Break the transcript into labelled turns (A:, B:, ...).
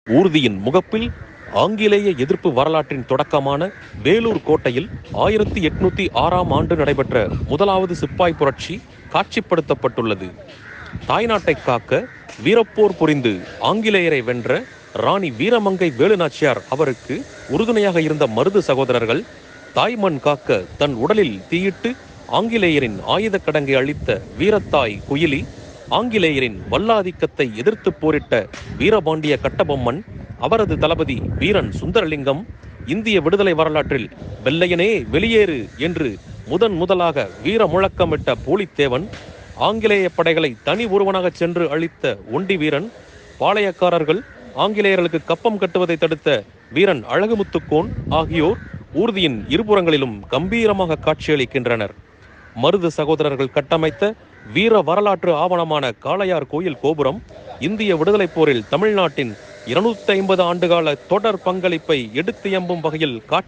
A: ஊர்தியின் முகப்பில் ஆங்கிலேய எதிர்ப்பு வரலாற்றின் தொடக்கமான வேலூர் கோட்டையில் 1806ஆம் ஆண்டு நடைபெற்ற முதலாவது சிப்பாய் புரட்சி காட்சிப்படுத்தப்பட்டுள்ளது. தாய்நாட்டை காக்க வீரப்போர் புரிந்து ஆங்கிலேயரை வென்ற ராணி வீரமங்கை வேலுநாச்சியார் அவருக்கு உறுதுணையாக இருந்த மருது சகோதரர்கள் தாய்மண் காக்க தன் உடலில் தீயிட்டு ஆங்கிலேயரின் ஆயுத கடங்கை அளித்த வீரத்தாய் குயிலி, ஆங்கிலேயரின் வல்லாதிக்கத்தை எதிர்த்து போரிட்ட வீரபாண்டிய கட்டபொம்மன், அவரது தளபதி வீரன் சுந்தரலிங்கம், இந்திய விடுதலை வரலாற்றில் வெள்ளையனே வெளியேறு என்று முதலாக வீர முழக்கமிட்ட பூலித்தேவன், ஆங்கிலேய படைகளை தனி ஒருவனாக சென்று அழித்த ஒண்டி வீரன், பாளையக்காரர்கள் ஆங்கிலேயர்களுக்கு கப்பம் கட்டுவதை தடுத்த வீரன் அழகுமுத்துக்கோன் ஆகியோர் ஊர்தியின் இருபுறங்களிலும் கம்பீரமாக காட்சியளிக்கின்றனர். மருது சகோதரர்கள் கட்டமைத்த வீர வரலாற்று ஆவணமான காளையார் கோயில் கோபுரம் இந்திய விடுதலை போரில் தமிழ்நாட்டின் 250 ஆண்டுகால தொடர் பங்களிப்பை எடுத்து எம்பும் வகையில் காட்சி